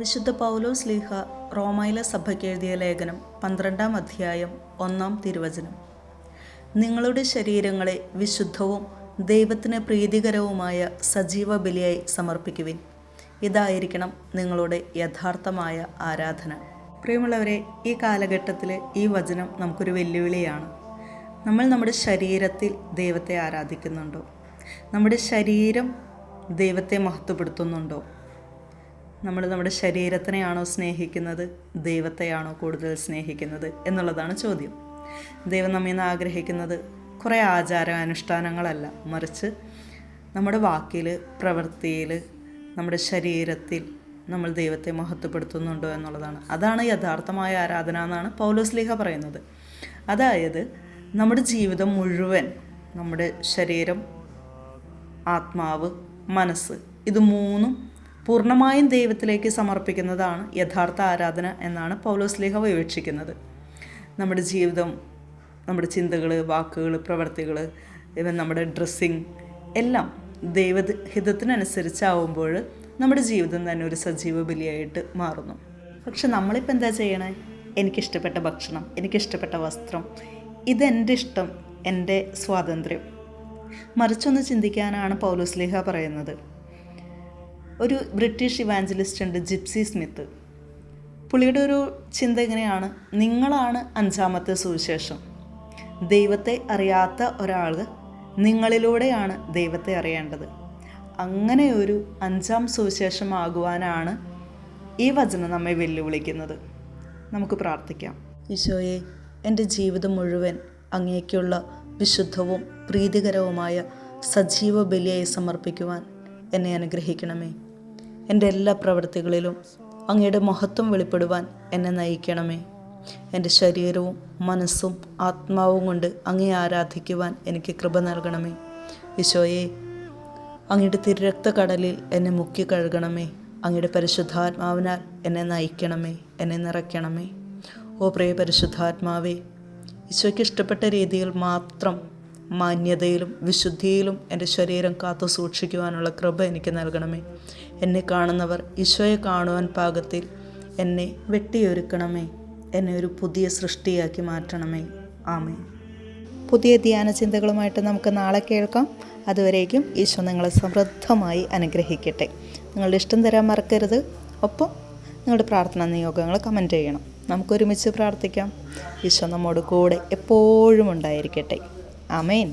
വിശുദ്ധ പൗലോസ് ശ്ലീഹ റോമയിലെ സഭയ്ക്ക് എഴുതിയ ലേഖനം 12-ാം അധ്യായം 1-ാം തിരുവചനം. നിങ്ങളുടെ ശരീരങ്ങളെ വിശുദ്ധവും ദൈവത്തിന് പ്രീതികരവുമായ സജീവ ബലിയായി സമർപ്പിക്കുവിൻ. ഇതായിരിക്കണം നിങ്ങളുടെ യഥാർത്ഥമായ ആരാധന. പ്രിയമുള്ളവരെ, ഈ കാലഘട്ടത്തിൽ ഈ വചനം നമുക്കൊരു വെല്ലുവിളിയാണ്. നമ്മൾ നമ്മുടെ ശരീരത്തിൽ ദൈവത്തെ ആരാധിക്കുന്നുണ്ടോ? നമ്മുടെ ശരീരം ദൈവത്തെ മഹത്വപ്പെടുത്തുന്നുണ്ടോ? നമ്മൾ നമ്മുടെ ശരീരത്തിനെയാണോ സ്നേഹിക്കുന്നത്, ദൈവത്തെയാണോ കൂടുതൽ സ്നേഹിക്കുന്നത് എന്നുള്ളതാണ് ചോദ്യം. ദൈവം നമ്മിൽ നിന്ന് ആഗ്രഹിക്കുന്നത് കുറേ ആചാരാനുഷ്ഠാനങ്ങളല്ല, മറിച്ച് നമ്മുടെ വാക്കിൽ, പ്രവൃത്തിയിൽ, നമ്മുടെ ശരീരത്തിൽ നമ്മൾ ദൈവത്തെ മഹത്വപ്പെടുത്തുന്നുണ്ടോ എന്നുള്ളതാണ്. അതാണ് യഥാർത്ഥമായ ആരാധന എന്നാണ് പൗലോസ് ശ്ലീഹ പറയുന്നത്. അതായത് നമ്മുടെ ജീവിതം മുഴുവൻ, നമ്മുടെ ശരീരം, ആത്മാവ്, മനസ്സ്, ഇത് മൂന്നും പൂർണ്ണമായും ദൈവത്തിലേക്ക് സമർപ്പിക്കുന്നതാണ് യഥാർത്ഥ ആരാധന എന്നാണ് പൗലോസ് ശ്ലീഹ വിവക്ഷിക്കുന്നത്. നമ്മുടെ ജീവിതം, നമ്മുടെ ചിന്തകൾ, വാക്കുകൾ, പ്രവൃത്തികൾ, ഇവൻ നമ്മുടെ ഡ്രസ്സിങ് എല്ലാം ദൈവഹിതത്തിനനുസരിച്ചാവുമ്പോൾ നമ്മുടെ ജീവിതം തന്നെ ഒരു സജീവ ബലിയായിട്ട് മാറുന്നു. പക്ഷെ നമ്മളിപ്പോൾ എന്താ ചെയ്യണേ? എനിക്കിഷ്ടപ്പെട്ട ഭക്ഷണം, എനിക്കിഷ്ടപ്പെട്ട വസ്ത്രം, ഇതെൻ്റെ ഇഷ്ടം, എൻ്റെ സ്വാതന്ത്ര്യം. മറിച്ചൊന്ന് ചിന്തിക്കാനാണ് പൗലോസ് ശ്ലീഹ പറയുന്നത്. ഒരു ബ്രിട്ടീഷ് ഇവാഞ്ചലിസ്റ്റ് ഉണ്ട്, ജിപ്സി സ്മിത്ത്. പുള്ളിയുടെ ഒരു ചിന്ത ഇങ്ങനെയാണ്: നിങ്ങളാണ് 5-ാമത്തെ സുവിശേഷം. ദൈവത്തെ അറിയാത്ത ഒരാൾ നിങ്ങളിലൂടെയാണ് ദൈവത്തെ അറിയേണ്ടത്. അങ്ങനെ ഒരു 5-ാം സുവിശേഷമാകുവാനാണ് ഈ വചനം നമ്മെ വെല്ലുവിളിക്കുന്നത്. നമുക്ക് പ്രാർത്ഥിക്കാം. ഈശോയെ, എൻ്റെ ജീവിതം മുഴുവൻ അങ്ങേക്കുള്ള വിശുദ്ധവും പ്രീതികരവുമായ സജീവ ബലിയായി സമർപ്പിക്കുവാൻ എന്നെ അനുഗ്രഹിക്കണമേ. എൻ്റെ എല്ലാ പ്രവൃത്തികളിലും അങ്ങയുടെ മഹത്വം വെളിപ്പെടുവാൻ എന്നെ നയിക്കണമേ. എൻ്റെ ശരീരവും മനസ്സും ആത്മാവും കൊണ്ട് അങ്ങയെ ആരാധിക്കുവാൻ എനിക്ക് കൃപ നൽകണമേ. ഈശോയെ, അങ്ങയുടെ തിരുരക്ത കടലിൽ എന്നെ മുക്കി കഴുകണമേ. അങ്ങയുടെ പരിശുദ്ധാത്മാവിനാൽ എന്നെ നയിക്കണമേ, എന്നെ നിറയ്ക്കണമേ. ഓ പ്രിയ പരിശുദ്ധാത്മാവേ, ഈശോയ്ക്ക് ഇഷ്ടപ്പെട്ട രീതിയിൽ മാത്രം, മാന്യതയിലും വിശുദ്ധിയിലും എൻ്റെ ശരീരം കാത്തു സൂക്ഷിക്കുവാനുള്ള കൃപ എനിക്ക് നൽകണമേ. എന്നെ കാണുന്നവർ ഈശോയെ കാണുവാൻ പാകത്തിൽ എന്നെ വെട്ടിയൊരുക്കണമേ. എന്നെ ഒരു പുതിയ സൃഷ്ടിയാക്കി മാറ്റണമേ. ആമേൻ. പുതിയ ധ്യാന ചിന്തകളുമായിട്ട് നമുക്ക് നാളെ കേൾക്കാം. അതുവരേക്കും ഈശോ നിങ്ങളെ സമൃദ്ധമായി അനുഗ്രഹിക്കട്ടെ. നിങ്ങളുടെ ഇഷ്ടം തരാൻ മറക്കരുത്. ഒപ്പം നിങ്ങളുടെ പ്രാർത്ഥനാ നിയോഗങ്ങൾ കമൻറ്റ് ചെയ്യണം. നമുക്കൊരുമിച്ച് പ്രാർത്ഥിക്കാം. ഈശോ നമ്മോട് കൂടെ എപ്പോഴും ഉണ്ടായിരിക്കട്ടെ. ആമേൻ.